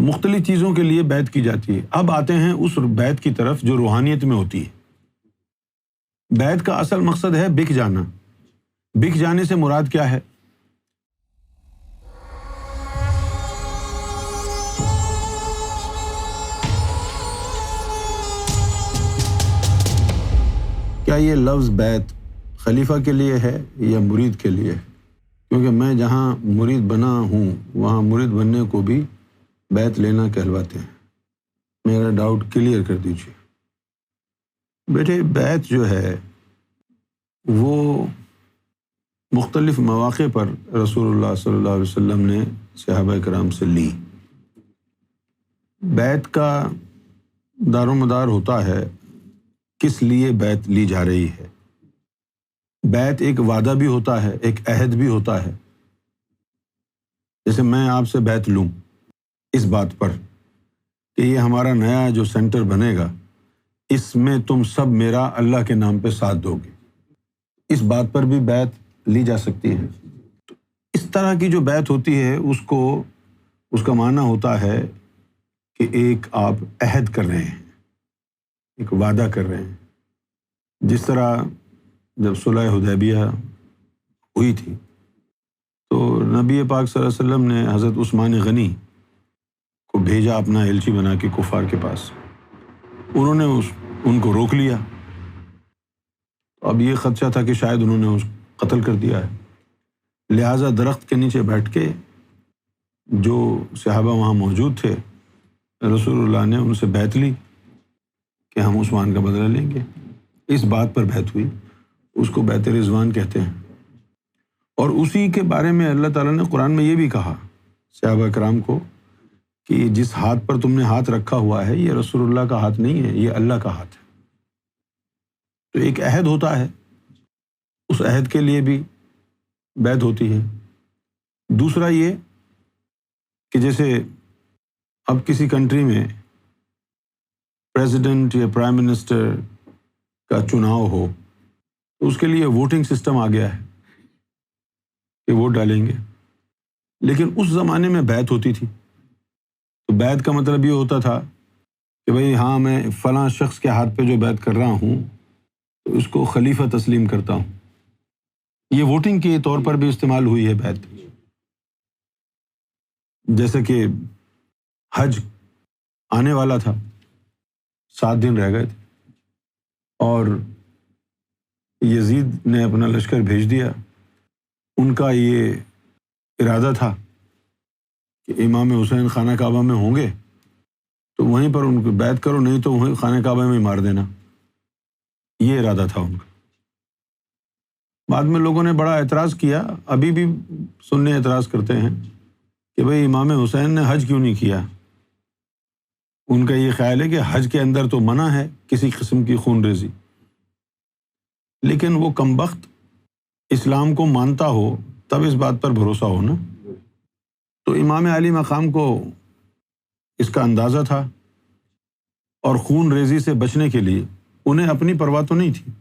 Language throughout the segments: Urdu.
تو مختلف چیزوں کے لیے بیعت کی جاتی ہے۔ اب آتے ہیں اس بیعت کی طرف جو روحانیت میں ہوتی ہے۔ بیعت کا اصل مقصد ہے بک جانا۔ بک جانے سے مراد کیا ہے؟ کیا یہ لفظ بیعت خلیفہ کے لیے ہے یا مرید کے لیے ہے؟ کیونکہ میں جہاں مرید بنا ہوں وہاں مرید بننے کو بھی بیعت لینا کہلواتے ہیں۔ میرا ڈاؤٹ کلیئر کر دیجیے۔ بیٹے، بیعت جو ہے وہ مختلف مواقع پر رسول اللہ صلی اللہ علیہ وسلم نے صحابہ کرام سے لی۔ بیعت کا دار و مدار ہوتا ہے کس لیے بیعت لی جا رہی ہے۔ بیعت ایک وعدہ بھی ہوتا ہے، ایک عہد بھی ہوتا ہے۔ جیسے میں آپ سے بیعت لوں اس بات پر کہ یہ ہمارا نیا جو سینٹر بنے گا اس میں تم سب میرا اللہ کے نام پہ ساتھ دو گے، اس بات پر بھی بیعت لی جا سکتی ہے۔ تو اس طرح کی جو بیعت ہوتی ہے اس کا معنی ہوتا ہے کہ ایک آپ عہد کر رہے ہیں، ایک وعدہ کر رہے ہیں۔ جس طرح جب صلح حدیبیہ ہوئی تھی تو نبی پاک صلی اللہ علیہ وسلم نے حضرت عثمان غنی کو بھیجا اپنا ایلچی بنا کے کفار کے پاس۔ انہوں نے ان کو روک لیا۔ اب یہ خدشہ تھا کہ شاید انہوں نے قتل کر دیا ہے، لہٰذا درخت کے نیچے بیٹھ کے جو صحابہ وہاں موجود تھے رسول اللہ نے ان سے بیعت لی کہ ہم عثمان کا بدلہ لیں گے۔ اس بات پر بیعت ہوئی، اس کو بیعت رضوان کہتے ہیں۔ اور اسی کے بارے میں اللہ تعالیٰ نے قرآن میں یہ بھی کہا صحابہ کرام کو کہ جس ہاتھ پر تم نے ہاتھ رکھا ہوا ہے یہ رسول اللہ کا ہاتھ نہیں ہے، یہ اللہ کا ہاتھ ہے۔ تو ایک عہد ہوتا ہے، اس عہد کے لیے بھی بیعت ہوتی ہے۔ دوسرا یہ کہ جیسے اب کسی کنٹری میں پریزیڈنٹ یا پرائم منسٹر کا چناؤ ہو تو اس کے لیے ووٹنگ سسٹم آ گیا ہے کہ ووٹ ڈالیں گے، لیکن اس زمانے میں بیعت ہوتی تھی۔ تو بیعت کا مطلب یہ ہوتا تھا کہ بھئی ہاں میں فلاں شخص کے ہاتھ پہ جو بیعت کر رہا ہوں تو اس کو خلیفہ تسلیم کرتا ہوں۔ یہ ووٹنگ کے طور پر بھی استعمال ہوئی ہے بیعت۔ جیسے کہ حج آنے والا تھا، 7 دن رہ گئے تھے اور یزید نے اپنا لشکر بھیج دیا۔ ان کا یہ ارادہ تھا کہ امام حسین خانہ کعبہ میں ہوں گے تو وہیں پر ان کو بیعت کرو، نہیں تو وہیں خانہ کعبہ میں مار دینا، یہ ارادہ تھا ان کا۔ بعد میں لوگوں نے بڑا اعتراض کیا، ابھی بھی سننے اعتراض کرتے ہیں کہ بھئی امام حسین نے حج کیوں نہیں کیا۔ ان کا یہ خیال ہے کہ حج کے اندر تو منع ہے کسی قسم کی خون ریزی، لیکن وہ کمبخت اسلام کو مانتا ہو تب اس بات پر بھروسہ ہو نا۔ تو امام علی مقام کو اس کا اندازہ تھا، اور خون ریزی سے بچنے کے لیے انہیں اپنی پرواہ تو نہیں تھی۔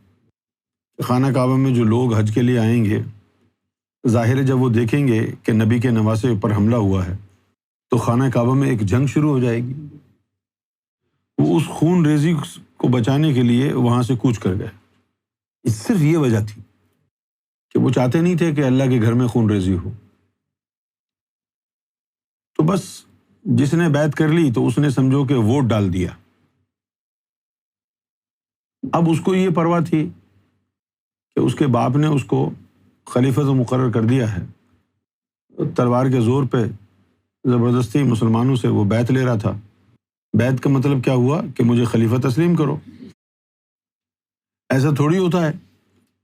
خانہ کعبہ میں جو لوگ حج کے لیے آئیں گے، ظاہر ہے جب وہ دیکھیں گے کہ نبی کے نواسے پر حملہ ہوا ہے تو خانہ کعبہ میں ایک جنگ شروع ہو جائے گی۔ وہ اس خون ریزی کو بچانے کے لیے وہاں سے کوچ کر گئے۔ صرف یہ وجہ تھی کہ وہ چاہتے نہیں تھے کہ اللہ کے گھر میں خون ریزی ہو۔ تو بس جس نے بیعت کر لی تو اس نے سمجھو کہ ووٹ ڈال دیا۔ اب اس کو یہ پرواہ تھی کہ اس کے باپ نے اس کو خلیفہ تو مقرر کر دیا ہے، تلوار کے زور پہ زبردستی مسلمانوں سے وہ بیعت لے رہا تھا۔ بیعت کا مطلب کیا ہوا کہ مجھے خلیفہ تسلیم کرو۔ ایسا تھوڑی ہوتا ہے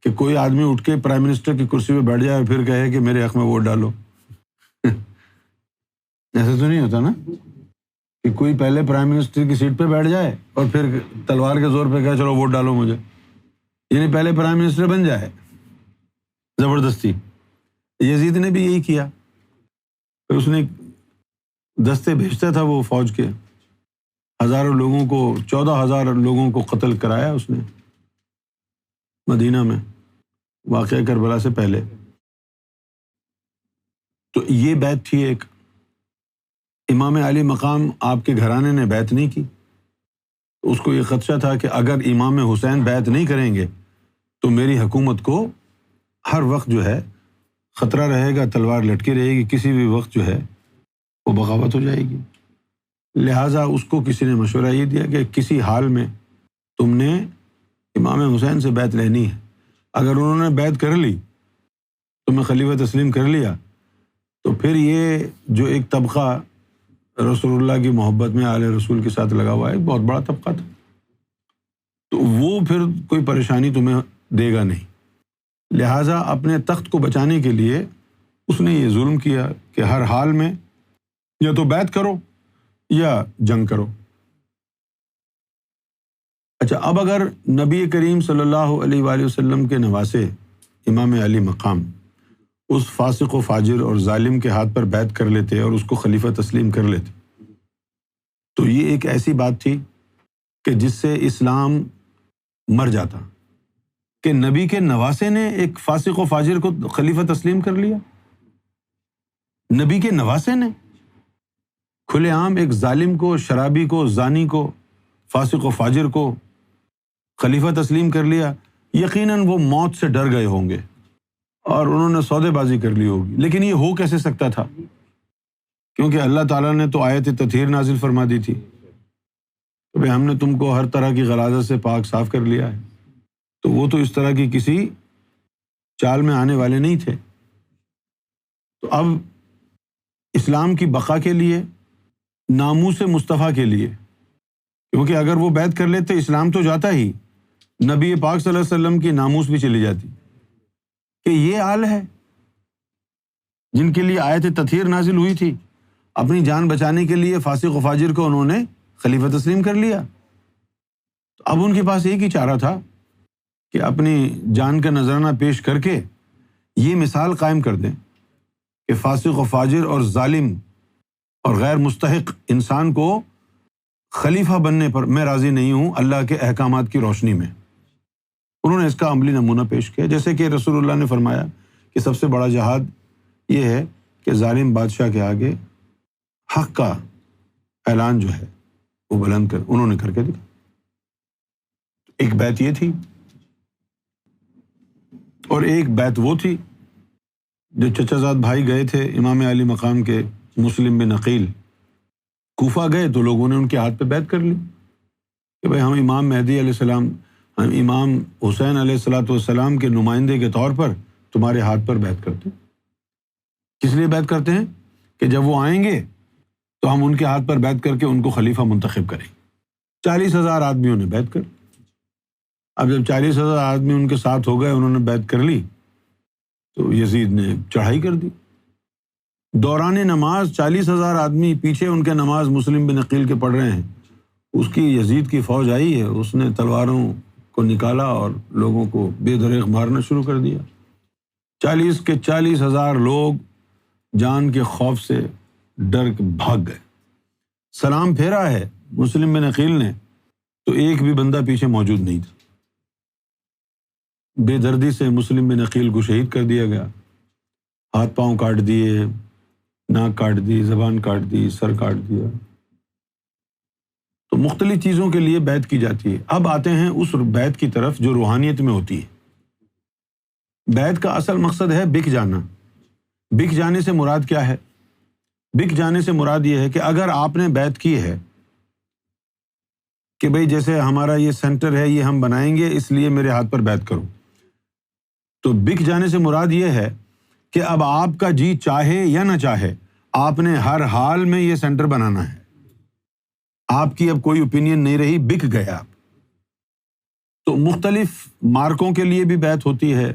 کہ کوئی آدمی اٹھ کے پرائم منسٹر کی کرسی پہ بیٹھ جائے اور پھر کہے کہ میرے حق میں ووٹ ڈالو۔ ایسا تو نہیں ہوتا نا کہ کوئی پہلے پرائم منسٹر کی سیٹ پہ بیٹھ جائے اور پھر تلوار کے زور پہ کہے چلو ووٹ ڈالو مجھے، یعنی پہلے پرائم منسٹر بن جائے زبردستی۔ یزید نے بھی یہی کیا، پھر اس نے دستے بھیجتا تھا وہ فوج کے، ہزاروں لوگوں کو، 14,000 لوگوں کو قتل کرایا اس نے مدینہ میں، واقعہ کربلا سے پہلے۔ تو یہ بیعت تھی ایک۔ امام علی مقام آپ کے گھرانے نے بیعت نہیں کی، اس کو یہ خدشہ تھا کہ اگر امام حسین بیعت نہیں کریں گے تو میری حکومت کو ہر وقت جو ہے خطرہ رہے گا، تلوار لٹکی رہے گی، کسی بھی وقت جو ہے وہ بغاوت ہو جائے گی۔ لہٰذا اس کو کسی نے مشورہ یہ دیا کہ کسی حال میں تم نے امام حسین سے بیعت لینی ہے، اگر انہوں نے بیعت کر لی، تمہیں خلیفہ تسلیم کر لیا، تو پھر یہ جو ایک طبقہ رسول اللہ کی محبت میں آل رسول کے ساتھ لگا ہوا ہے، ایک بہت بڑا طبقہ تھا، تو وہ پھر کوئی پریشانی تمہیں دے گا نہیں۔ لہٰذا اپنے تخت کو بچانے کے لیے اس نے یہ ظلم کیا کہ ہر حال میں یا تو بیعت کرو یا جنگ کرو۔ اچھا، اب اگر نبی کریم صلی اللہ علیہ وآلہ وسلم کے نواسے امام علی مقام اس فاسق و فاجر اور ظالم کے ہاتھ پر بیعت کر لیتے اور اس کو خلیفہ تسلیم کر لیتے، تو یہ ایک ایسی بات تھی کہ جس سے اسلام مر جاتا، کہ نبی کے نواسے نے ایک فاسق و فاجر کو خلیفہ تسلیم کر لیا۔ نبی کے نواسے نے کھلے عام ایک ظالم کو، شرابی کو، زانی کو، فاسق و فاجر کو خلیفہ تسلیم کر لیا۔ یقیناً وہ موت سے ڈر گئے ہوں گے اور انہوں نے سودے بازی کر لی ہوگی، لیکن یہ ہو کیسے سکتا تھا؟ کیونکہ اللہ تعالیٰ نے تو آیت تطہیر نازل فرما دی تھی کہ بھئی ہم نے تم کو ہر طرح کی غلاظت سے پاک صاف کر لیا ہے، تو وہ تو اس طرح کی کسی چال میں آنے والے نہیں تھے۔ تو اب اسلام کی بقا کے لیے، ناموس مصطفیٰ کے لیے، کیونکہ اگر وہ بیعت کر لیتے اسلام تو جاتا ہی، نبی پاک صلی اللہ علیہ وسلم کی ناموس بھی چلی جاتی، کہ یہ حال ہے جن کے لیے آیت تطہیر نازل ہوئی تھی، اپنی جان بچانے کے لیے فاسق و فاجر کو انہوں نے خلیفہ تسلیم کر لیا۔ تو اب ان کے پاس ایک ہی چارہ تھا کہ اپنی جان کا نذرانہ پیش کر کے یہ مثال قائم کر دیں کہ فاسق و فاجر اور ظالم اور غیر مستحق انسان کو خلیفہ بننے پر میں راضی نہیں ہوں اللہ کے احکامات کی روشنی میں۔ انہوں نے اس کا عملی نمونہ پیش کیا، جیسے کہ رسول اللہ نے فرمایا کہ سب سے بڑا جہاد یہ ہے کہ ظالم بادشاہ کے آگے حق کا اعلان جو ہے وہ بلند کر، انہوں نے کر کے دکھا۔ ایک بیعت یہ تھی، اور ایک بیعت وہ تھی جو چچا زاد بھائی گئے تھے امام علی مقام کے، مسلم بن عقیل، کوفہ گئے تو لوگوں نے ان کے ہاتھ پہ بیعت کر لی کہ بھئی ہم امام مہدی علیہ السلام، ہم امام حسین علیہ السلام کے نمائندے کے طور پر تمہارے ہاتھ پر بیعت کرتے ہیں۔ کس لیے بیعت کرتے ہیں؟ کہ جب وہ آئیں گے تو ہم ان کے ہاتھ پر بیعت کر کے ان کو خلیفہ منتخب کریں۔ 40,000 آدمیوں نے بیعت کر، اب جب 40,000 آدمی ان کے ساتھ ہو گئے، انہوں نے بیعت کر لی، تو یزید نے چڑھائی کر دی۔ دوران نماز 40,000 آدمی پیچھے ان کے نماز مسلم بن عقیل کے پڑھ رہے ہیں، اس کی یزید کی فوج آئی ہے، اس نے تلواروں کو نکالا اور لوگوں کو بے دریغ مارنا شروع کر دیا۔ 40,000 لوگ جان کے خوف سے ڈر کے بھاگ گئے۔ سلام پھیرا ہے مسلم بن عقیل نے تو ایک بھی بندہ پیچھے موجود نہیں تھا۔ بے دردی سے مسلم بن عقیل کو شہید کر دیا گیا، ہاتھ پاؤں کاٹ دیے، ناک کاٹ دی، زبان کاٹ دی، سر کاٹ دیا۔ تو مختلف چیزوں کے لیے بیعت کی جاتی ہے۔ اب آتے ہیں اس بیعت کی طرف جو روحانیت میں ہوتی ہے۔ بیعت کا اصل مقصد ہے بک جانا۔ بک جانے سے مراد کیا ہے؟ بک جانے سے مراد یہ ہے کہ اگر آپ نے بیعت کی ہے کہ بھئی جیسے ہمارا یہ سینٹر ہے، یہ ہم بنائیں گے، اس لیے میرے ہاتھ پر بیعت کرو، تو بک جانے سے مراد یہ ہے کہ اب آپ کا جی چاہے یا نہ چاہے، آپ نے ہر حال میں یہ سینٹر بنانا ہے۔ آپ کی اب کوئی اوپینین نہیں رہی، بک گیا۔ تو مختلف مارکوں کے لیے بھی بیعت ہوتی ہے،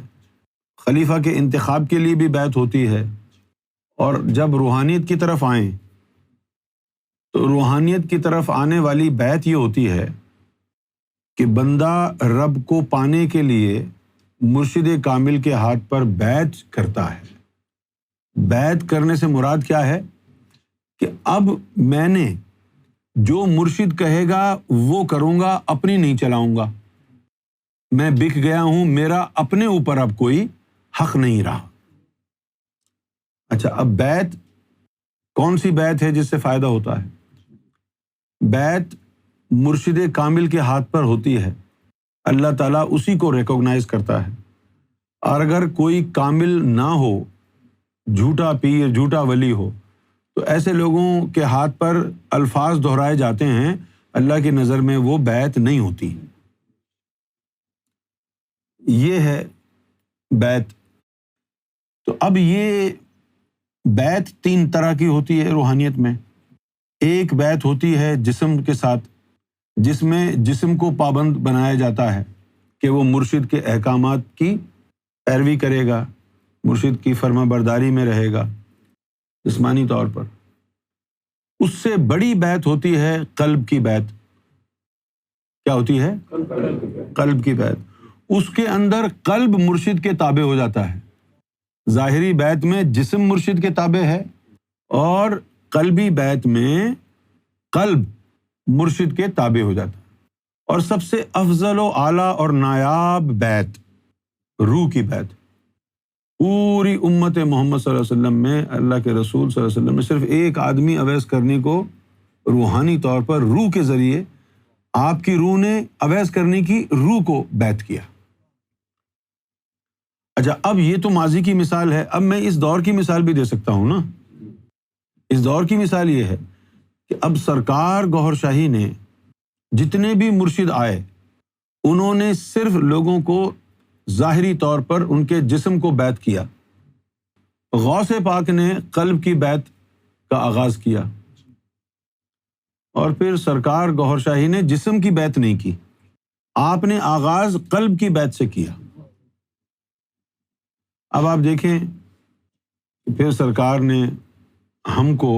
خلیفہ کے انتخاب کے لیے بھی بیعت ہوتی ہے، اور جب روحانیت کی طرف آئیں تو روحانیت کی طرف آنے والی بیعت یہ ہوتی ہے کہ بندہ رب کو پانے کے لیے مرشد کامل کے ہاتھ پر بیعت کرتا ہے۔ بیعت کرنے سے مراد کیا ہے؟ کہ اب میں نے جو مرشد کہے گا وہ کروں گا، اپنی نہیں چلاؤں گا۔ میں بک گیا ہوں، میرا اپنے اوپر اب کوئی حق نہیں رہا۔ اچھا، اب بیعت کون سی بیعت ہے جس سے فائدہ ہوتا ہے؟ بیعت مرشد کامل کے ہاتھ پر ہوتی ہے، اللہ تعالیٰ اسی کو ریکوگنائز کرتا ہے، اور اگر کوئی کامل نہ ہو، جھوٹا پیر، جھوٹا ولی ہو، تو ایسے لوگوں کے ہاتھ پر الفاظ دہرائے جاتے ہیں، اللہ کی نظر میں وہ بیعت نہیں ہوتی۔ یہ ہے بیعت۔ تو اب یہ بیعت 3 طرح کی ہوتی ہے روحانیت میں۔ ایک بیعت ہوتی ہے جسم کے ساتھ، جس میں جسم کو پابند بنایا جاتا ہے کہ وہ مرشد کے احکامات کی پیروی کرے گا، مرشد کی فرما برداری میں رہے گا جسمانی طور پر۔ اس سے بڑی بیعت ہوتی ہے قلب کی بیعت۔ کیا ہوتی ہے؟ قلب کی بیعت۔ اس کے اندر قلب مرشد کے تابع ہو جاتا ہے۔ ظاہری بیعت میں جسم مرشد کے تابع ہے، اور قلبی بیعت میں قلب مرشد کے تابع ہو جاتا ہے۔ اور سب سے افضل و اعلیٰ اور نایاب بیعت روح کی بیعت۔ پوری امت محمد صلی اللہ علیہ وسلم میں، اللہ کے رسول صلی اللہ علیہ وسلم میں صرف ایک آدمی اویس کرنی کو روحانی طور پر روح کے ذریعے، آپ کی روح نے اویس کرنی کی روح کو بیعت کیا۔ اچھا، اب یہ تو ماضی کی مثال ہے، اب میں اس دور کی مثال بھی دے سکتا ہوں نا۔ اس دور کی مثال یہ ہے کہ اب سرکار گوہر شاہی نے جتنے بھی مرشد آئے، انہوں نے صرف لوگوں کو ظاہری طور پر ان کے جسم کو بیعت کیا۔ غوث پاک نے قلب کی بیعت کا آغاز کیا، اور پھر سرکار گوہر شاہی نے جسم کی بیعت نہیں کی، آپ نے آغاز قلب کی بیعت سے کیا۔ اب آپ دیکھیں کہ پھر سرکار نے ہم کو،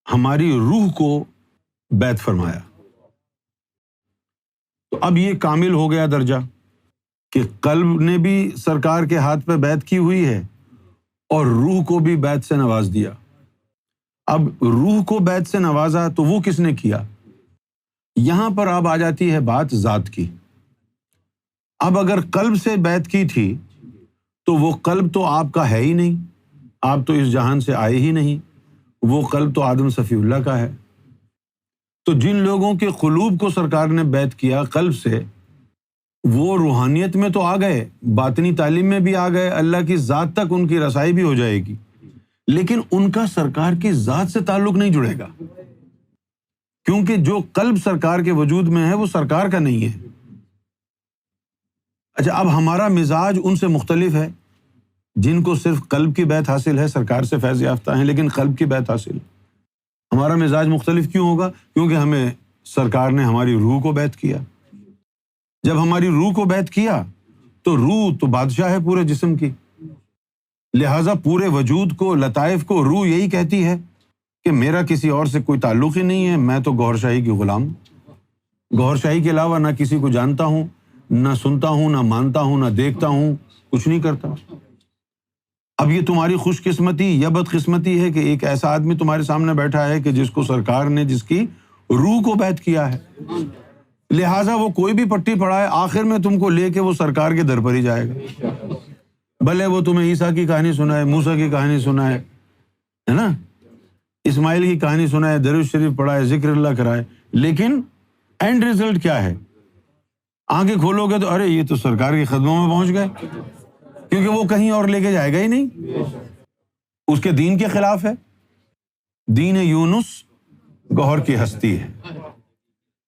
ہماری روح کو بیعت فرمایا۔ تو اب یہ کامل ہو گیا درجہ کہ قلب نے بھی سرکار کے ہاتھ پہ بیعت کی ہوئی ہے، اور روح کو بھی بیعت سے نواز دیا۔ اب روح کو بیعت سے نوازا تو وہ کس نے کیا؟ یہاں پر اب آ جاتی ہے بات ذات کی۔ اب اگر قلب سے بیعت کی تھی تو وہ قلب تو آپ کا ہے ہی نہیں، آپ تو اس جہان سے آئے ہی نہیں، وہ قلب تو آدم صفی اللہ کا ہے۔ تو جن لوگوں کے قلوب کو سرکار نے بیعت کیا قلب سے، وہ روحانیت میں تو آ گئے، باطنی تعلیم میں بھی آ گئے، اللہ کی ذات تک ان کی رسائی بھی ہو جائے گی، لیکن ان کا سرکار کی ذات سے تعلق نہیں جڑے گا، کیونکہ جو قلب سرکار کے وجود میں ہے وہ سرکار کا نہیں ہے۔ اچھا، اب ہمارا مزاج ان سے مختلف ہے، جن کو صرف قلب کی بیعت حاصل ہے، سرکار سے فیض یافتہ ہیں لیکن قلب کی بیعت حاصل ہے۔ ہمارا مزاج مختلف کیوں ہوگا؟ کیونکہ ہمیں سرکار نے ہماری روح کو بیعت کیا۔ جب ہماری روح کو بیعت کیا تو روح تو بادشاہ ہے پورے جسم کی، لہٰذا پورے وجود کو، لطائف کو روح یہی کہتی ہے کہ میرا کسی اور سے کوئی تعلق ہی نہیں ہے، میں تو گوہر شاہی کی غلام ہوں، گوہر شاہی کے علاوہ نہ کسی کو جانتا ہوں، نہ سنتا ہوں، نہ مانتا ہوں، نہ دیکھتا ہوں، کچھ نہیں کرتا۔ اب یہ تمہاری خوش قسمتی یا بد قسمتی ہے کہ ایک ایسا آدمی تمہارے سامنے بیٹھا ہے کہ جس کو سرکار نے، جس کی روح کو بیعت کیا ہے، لہٰذا وہ کوئی بھی پٹی پڑھائے، آخر میں تم کو لے کے وہ سرکار کے در پر ہی جائے گا۔ بھلے وہ تمہیں عیسیٰ کی کہانی سنائے، موسیٰ کی کہانی سنائے، ہے نا، اسماعیل کی کہانی سنائے، درود شریف پڑھائے، ذکر اللہ کرائے، لیکن اینڈ ریزلٹ کیا ہے؟ آنکھیں کھولو گے تو ارے یہ تو سرکار کے قدموں میں پہنچ گئے، کیونکہ وہ کہیں اور لے کے جائے گا ہی نہیں، اس کے دین کے خلاف ہے۔ دین یونس گوہر کی ہستی ہے،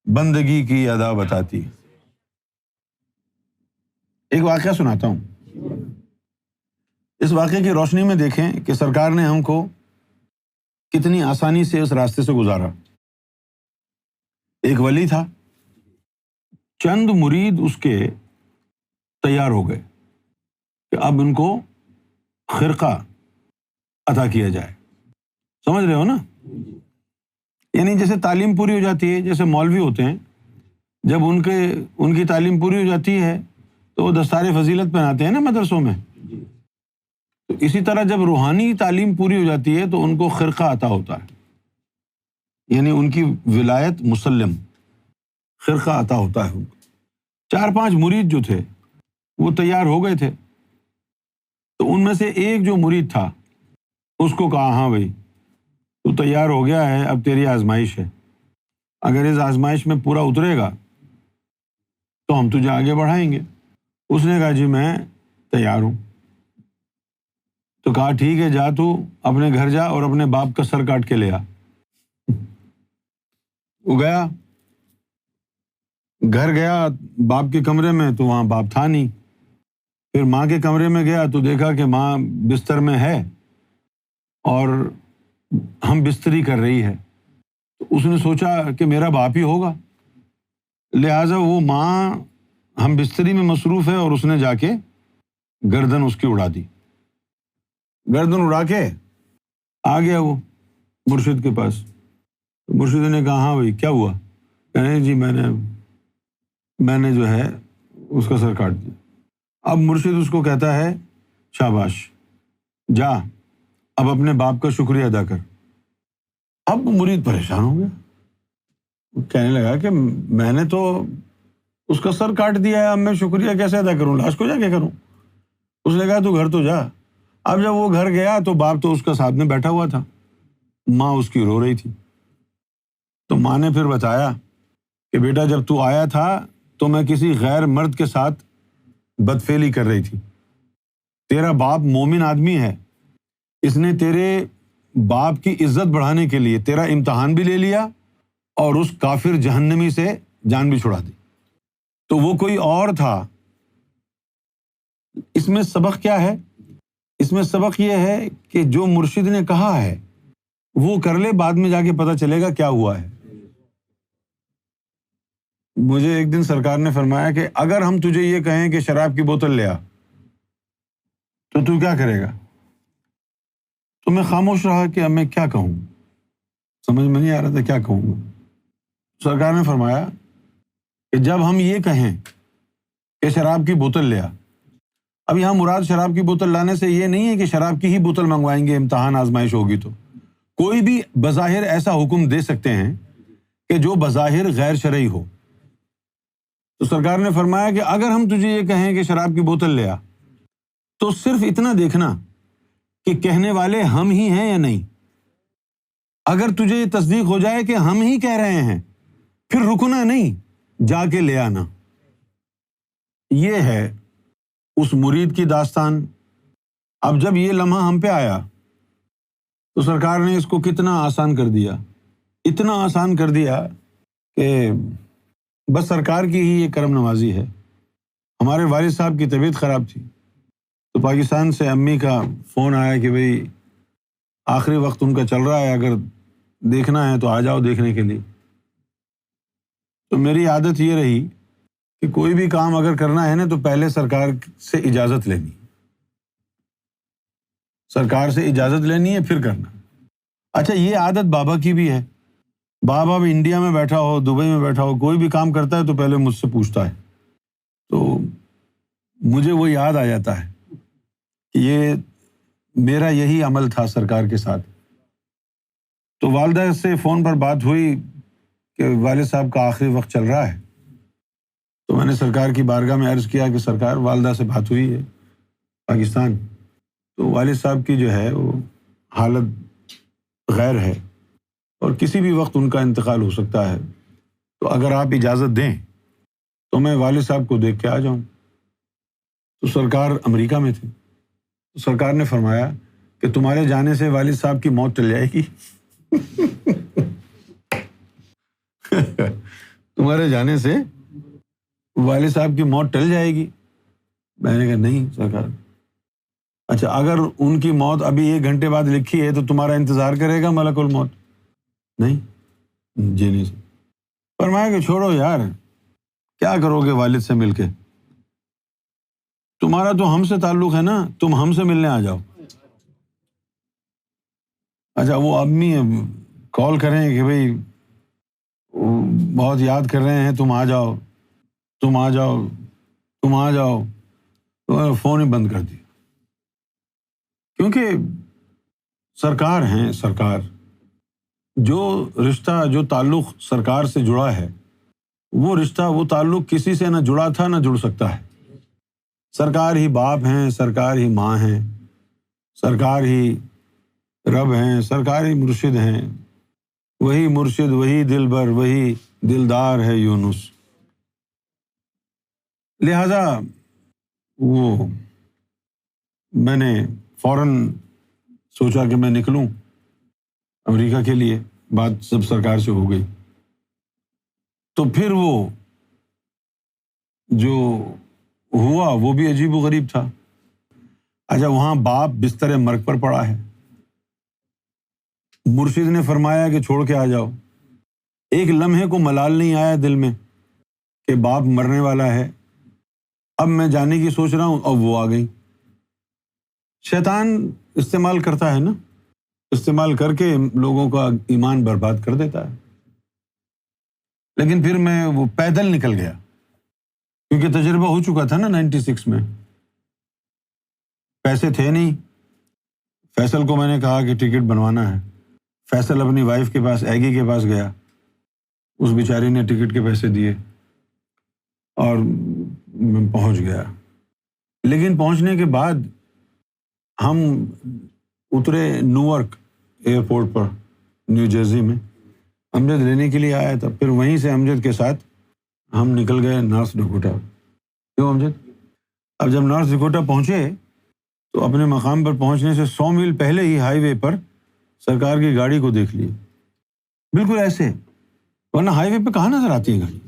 بندگی کی ادا بتاتی ہے۔ ایک واقعہ سناتا ہوں، اس واقعے کی روشنی میں دیکھیں کہ سرکار نے ہم کو کتنی آسانی سے اس راستے سے گزارا۔ ایک ولی تھا، چند مرید اس کے تیار ہو گئے کہ اب ان کو خرقہ عطا کیا جائے۔ سمجھ رہے ہو نا؟ یعنی جیسے تعلیم پوری ہو جاتی ہے، جیسے مولوی ہوتے ہیں، جب ان کی تعلیم پوری ہو جاتی ہے تو وہ دستار فضیلت پہناتے ہیں نا مدرسوں میں، تو اسی طرح جب روحانی تعلیم پوری ہو جاتی ہے تو ان کو خرقہ عطا ہوتا ہے، یعنی ان کی ولایت مسلم، خرقہ عطا ہوتا ہے ان کو۔ 4-5 مرید جو تھے وہ تیار ہو گئے تھے، تو ان میں سے ایک جو مرید تھا اس کو کہا ہاں بھائی تو تیار ہو گیا ہے، اب تیری آزمائش ہے، اگر اس آزمائش میں پورا اترے گا تو ہم تجھے آگے بڑھائیں گے۔ اس نے کہا جی میں تیار ہوں۔ تو کہا ٹھیک ہے، جا تو اپنے گھر جا اور اپنے باپ کا سر کاٹ کے لے آ۔ وہ گیا، گھر گیا باپ کے کمرے میں تو وہاں باپ تھا نہیں۔ پھر ماں کے کمرے میں گیا تو دیکھا کہ ماں بستر میں ہے اور ہم بستری کر رہی ہے۔ تو اس نے سوچا کہ میرا باپ ہی ہوگا، لہٰذا وہ ماں ہم بستری میں مصروف ہے اور اس نے جا کے گردن اس کی اڑا دی۔ گردن اڑا کے آ گیا وہ مرشد کے پاس۔ مرشد نے کہا ہاں بھائی کیا ہوا؟ کہنے جی میں نے جو ہے اس کا سر کاٹ دیا۔ اب مرشد اس کو کہتا ہے شاباش، جا اب اپنے باپ کا شکریہ ادا کر۔ اب مرید پریشان ہو گیا، کہنے لگا کہ میں نے تو اس کا سر کاٹ دیا ہے، اب میں شکریہ کیسے ادا کروں، لاش کو جا کے کروں؟ اس نے کہا تو گھر تو جا۔ اب جب وہ گھر گیا تو باپ تو اس کا ساتھ میں بیٹھا ہوا تھا، ماں اس کی رو رہی تھی۔ تو ماں نے پھر بتایا کہ بیٹا جب تو آیا تھا تو میں کسی غیر مرد کے ساتھ بدفعلی کر رہی تھی، تیرا باپ مومن آدمی ہے، اس نے تیرے باپ کی عزت بڑھانے کے لیے تیرا امتحان بھی لے لیا اور اس کافر جہنمی سے جان بھی چھڑا دی۔ تو وہ کوئی اور تھا۔ اس میں سبق کیا ہے؟ اس میں سبق یہ ہے کہ جو مرشد نے کہا ہے وہ کر لے، بعد میں جا کے پتہ چلے گا کیا ہوا ہے۔ مجھے ایک دن سرکار نے فرمایا کہ اگر ہم تجھے یہ کہیں کہ شراب کی بوتل لے آ تو کیا کرے گا؟ تو میں خاموش رہا کہ اب میں کیا کہوں، سمجھ میں نہیں آ رہا تھا کیا کہوں گا۔ سرکار نے فرمایا کہ جب ہم یہ کہیں کہ شراب کی بوتل لے آ، اب یہاں مراد شراب کی بوتل لانے سے یہ نہیں ہے کہ شراب کی ہی بوتل منگوائیں گے، امتحان آزمائش ہوگی تو کوئی بھی بظاہر ایسا حکم دے سکتے ہیں کہ جو بظاہر غیر شرعی ہو۔ تو سرکار نے فرمایا کہ اگر ہم تجھے یہ کہیں کہ شراب کی بوتل لے آ تو صرف اتنا دیکھنا کہ کہنے والے ہم ہی ہیں یا نہیں۔ اگر تجھے یہ تصدیق ہو جائے کہ ہم ہی کہہ رہے ہیں پھر رکنا نہیں، جا کے لے آنا۔ یہ ہے اس مرید کی داستان۔ اب جب یہ لمحہ ہم پہ آیا تو سرکار نے اس کو کتنا آسان کر دیا، اتنا آسان کر دیا کہ بس سرکار کی ہی یہ کرم نوازی ہے۔ ہمارے والد صاحب کی طبیعت خراب تھی تو پاکستان سے امی کا فون آیا کہ بھئی آخری وقت ان کا چل رہا ہے، اگر دیکھنا ہے تو آ جاؤ دیکھنے کے لیے۔ تو میری عادت یہ رہی کہ کوئی بھی کام اگر کرنا ہے نا تو پہلے سرکار سے اجازت لینی، سرکار سے اجازت لینی ہے پھر کرنا۔ اچھا یہ عادت بابا کی بھی ہے۔ بابا بھی انڈیا میں بیٹھا ہو، دبئی میں بیٹھا ہو، کوئی بھی کام کرتا ہے تو پہلے مجھ سے پوچھتا ہے۔ تو مجھے وہ یاد آ جاتا ہے کہ یہ میرا یہی عمل تھا سرکار کے ساتھ۔ تو والدہ سے فون پر بات ہوئی کہ والد صاحب کا آخری وقت چل رہا ہے، تو میں نے سرکار کی بارگاہ میں عرض کیا کہ سرکار والدہ سے بات ہوئی ہے پاکستان، تو والد صاحب کی جو ہے وہ حالت غیر ہے اور کسی بھی وقت ان کا انتقال ہو سکتا ہے، تو اگر آپ اجازت دیں تو میں والد صاحب کو دیکھ کے آ جاؤں۔ تو سرکار امریکہ میں تھے، تو سرکار نے فرمایا کہ تمہارے جانے سے والد صاحب کی موت ٹل جائے گی۔ تمہارے جانے سے والد صاحب کی موت ٹل جائے گی۔ میں نے کہا نہیں سرکار۔ اچھا اگر ان کی موت ابھی 1 گھنٹے بعد لکھی ہے تو تمہارا انتظار کرے گا ملک الموت؟ نہیں جی نہیں سر۔ فرمایا کہ چھوڑو یار، کیا کرو گے والد سے مل کے، تمہارا تو ہم سے تعلق ہے نا، تم ہم سے ملنے آ جاؤ۔ اچھا وہ امی کال کریں کہ بھئی بہت یاد کر رہے ہیں، تم آ جاؤ تم آ جاؤ تم آ جاؤ، تو میں نے فون ہی بند کر دیا، کیونکہ سرکار ہیں، سرکار جو رشتہ جو تعلق سرکار سے جڑا ہے وہ رشتہ وہ تعلق کسی سے نہ جڑا تھا نہ جڑ سکتا ہے۔ سرکار ہی باپ ہیں، سرکار ہی ماں ہیں، سرکار ہی رب ہیں، سرکاری مرشد ہیں، وہی مرشد، وہی دلبر، وہی دلدار ہے یونس۔ لہذا وہ میں نے فوراً سوچا کہ میں نکلوں امریکہ کے لیے، بات سب سرکار سے ہو گئی۔ تو پھر وہ جو ہوا وہ بھی عجیب و غریب تھا۔ اچھا، وہاں باپ بستر مرگ پر پڑا ہے، مرشد نے فرمایا کہ چھوڑ کے آ جاؤ۔ ایک لمحے کو ملال نہیں آیا دل میں کہ باپ مرنے والا ہے، اب میں جانے کی سوچ رہا ہوں، اب وہ آ گئی۔ شیطان استعمال کرتا ہے نا، استعمال کر کے لوگوں کا ایمان برباد کر دیتا ہے۔ لیکن پھر میں وہ پیدل نکل گیا، کیونکہ تجربہ ہو چکا تھا نا 96 میں، پیسے تھے نہیں۔ فیصل کو میں نے کہا کہ ٹکٹ بنوانا ہے، فیصل اپنی وائف کے پاس، ایگی کے پاس گیا، اس بیچاری نے ٹکٹ کے پیسے دیے اور میں پہنچ گیا۔ لیکن پہنچنے کے بعد ہم اترے نیوارک ایئرپورٹ پر، نیو جرسی میں۔ امجد لینے کے لیے آیا تھا، پھر وہیں سے امجد کے ساتھ ہم نکل گئے نارتھ ڈکوٹا۔ کیوں امجد؟ اب جب نارتھ ڈکوٹا پہنچے تو اپنے مقام پر پہنچنے سے 100 میل پہلے ہی ہائی وے پر سرکار کی گاڑی کو دیکھ لی، بالکل ایسے، ورنہ ہائی وے پہ کہاں نظر آتی ہے گاڑی؟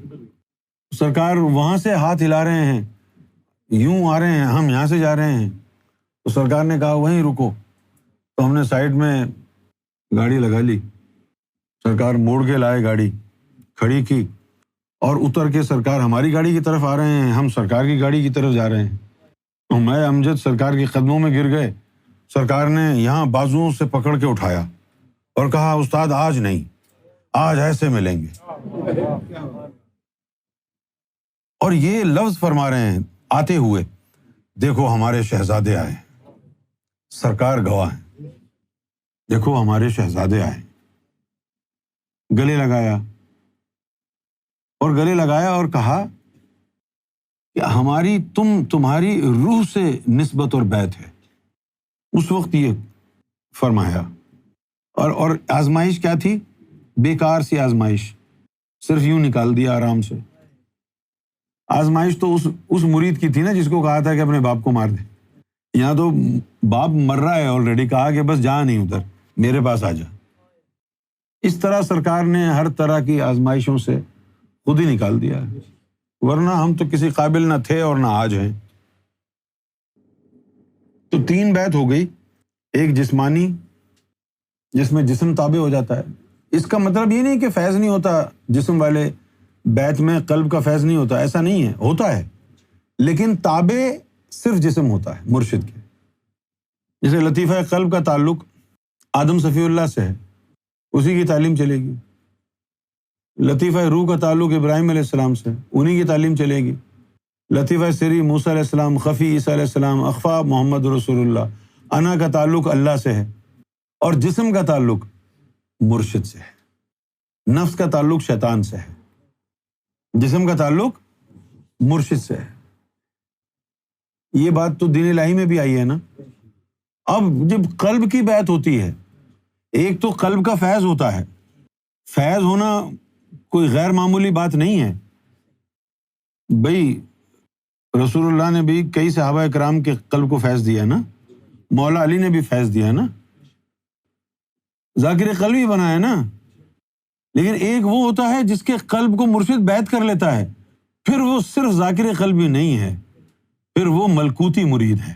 سرکار وہاں سے ہاتھ ہلا رہے ہیں، یوں آ رہے ہیں، ہم یہاں سے جا رہے ہیں، تو سرکار نے کہا وہیں رکو، تو ہم نے سائڈ میں گاڑی لگا لی، سرکار موڑ کے لائے، گاڑی کھڑی کی اور اتر کے سرکار ہماری گاڑی کی طرف آ رہے ہیں، ہم سرکار کی گاڑی کی طرف جا رہے ہیں۔ تو میں امجد سرکار کے قدموں میں گر گئے۔ سرکار نے یہاں بازوؤں سے پکڑ کے اٹھایا اور کہا استاد آج نہیں، آج ایسے ملیں گے۔ اور یہ لفظ فرما رہے ہیں آتے ہوئے، دیکھو ہمارے شہزادے آئے، سرکار گواہ ہیں، دیکھو ہمارے شہزادے آئے۔ گلے لگایا اور کہا کہ ہماری تمہاری روح سے نسبت اور بیعت ہے۔ اس وقت یہ فرمایا، اور آزمائش کیا تھی؟ بیکار سی آزمائش، صرف یوں نکال دیا آرام سے۔ آزمائش تو اس مرید کی تھی نا جس کو کہا تھا کہ اپنے باپ کو مار دے۔ یہاں تو باپ مر رہا ہے آلریڈی، کہا کہ بس جا نہیں ادھر، میرے پاس آ جا۔ اس طرح سرکار نے ہر طرح کی آزمائشوں سے خود ہی نکال دیا ہے، ورنہ ہم تو کسی قابل نہ تھے اور نہ آج ہیں۔ تو 3 بیعت ہو گئی، ایک جسمانی جس میں جسم تابع ہو جاتا ہے۔ اس کا مطلب یہ نہیں کہ فیض نہیں ہوتا جسم والے بیعت میں، قلب کا فیض نہیں ہوتا، ایسا نہیں ہے، ہوتا ہے، لیکن تابع صرف جسم ہوتا ہے مرشد کے۔ جیسے لطیفہ قلب کا تعلق آدم صفی اللہ سے ہے، اسی کی تعلیم چلے گی۔ لطیفہ روح کا تعلق ابراہیم علیہ السلام سے، انہی کی تعلیم چلے گی۔ لطیفہ سری موسیٰ علیہ السلام، خفی عیسیٰ علیہ السلام، اخفا محمد رسول اللہ، انا کا تعلق اللہ سے ہے، اور جسم کا تعلق مرشد سے ہے۔ نفس کا تعلق شیطان سے ہے، جسم کا تعلق مرشد سے ہے۔ یہ بات تو دین الہی میں بھی آئی ہے نا۔ اب جب قلب کی بیعت ہوتی ہے، ایک تو قلب کا فیض ہوتا ہے، فیض ہونا کوئی غیر معمولی بات نہیں ہے بھئی۔ رسول اللہ نے بھی کئی صحابہ کرام کے قلب کو فیض دیا نا، مولا علی نے بھی فیض دیا نا، ذاکر قلبی بنا ہے نا۔ لیکن ایک وہ ہوتا ہے جس کے قلب کو مرشد بیعت کر لیتا ہے، پھر وہ صرف ذاکر قلبی نہیں ہے، پھر وہ ملکوتی مرید ہے۔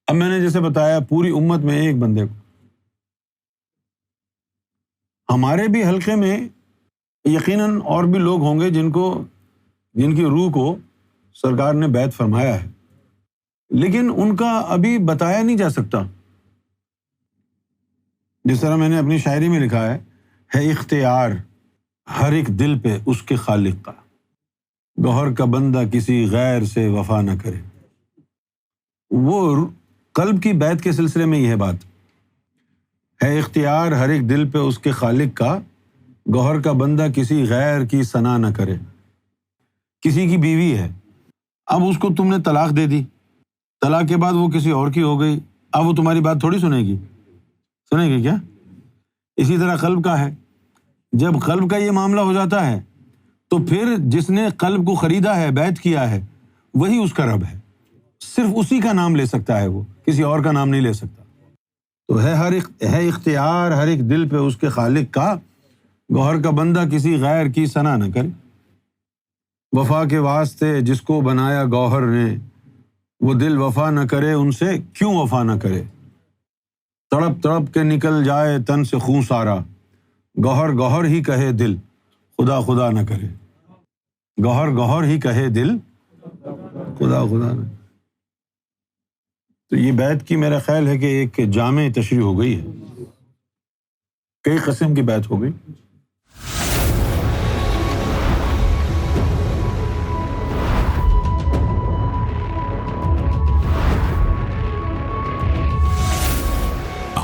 اب میں نے جیسے بتایا پوری امت میں ایک بندے کو، ہمارے بھی حلقے میں یقیناً اور بھی لوگ ہوں گے جن کی روح کو سرکار نے بیعت فرمایا ہے، لیکن ان کا ابھی بتایا نہیں جا سکتا۔ جس طرح میں نے اپنی شاعری میں لکھا ہے اختیار ہر ایک دل پہ اس کے خالق کا، گوہر کا بندہ کسی غیر سے وفا نہ کرے۔ وہ قلب کی بیعت کے سلسلے میں یہ بات ہے، اختیار ہر ایک دل پہ اس کے خالق کا، گوہر کا بندہ کسی غیر کی ثنا نہ کرے۔ کسی کی بیوی ہے، اب اس کو تم نے طلاق دے دی، طلاق کے بعد وہ کسی اور کی ہو گئی، اب وہ تمہاری بات تھوڑی سنے گی کیا؟ اسی طرح قلب کا ہے، جب قلب کا یہ معاملہ ہو جاتا ہے تو پھر جس نے قلب کو خریدا ہے، بیعت کیا ہے، وہی اس کا رب ہے، صرف اسی کا نام لے سکتا ہے، وہ کسی اور کا نام نہیں لے سکتا۔ تو ہے اختیار ہر ایک دل پہ اس کے خالق کا، گوہر کا بندہ کسی غیر کی ثنا نہ کرے۔ وفا کے واسطے جس کو بنایا گوہر نے، وہ دل وفا نہ کرے، ان سے کیوں وفا نہ کرے؟ تڑپ تڑپ کے نکل جائے تن سے خون سارا، گوہر گوہر ہی کہے دل خدا خدا نہ کرے، گوہر گوہر ہی کہے دل خدا خدا نہ۔ تو یہ بیعت کی میرا خیال ہے کہ ایک جامع تشریح ہو گئی ہے، کئی قسم کی بیعت ہو گئی۔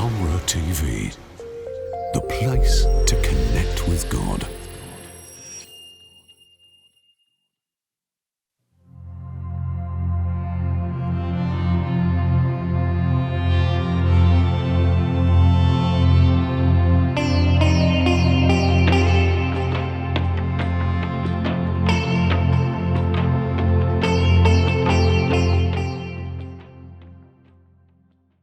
Amra TV, the place to connect with God.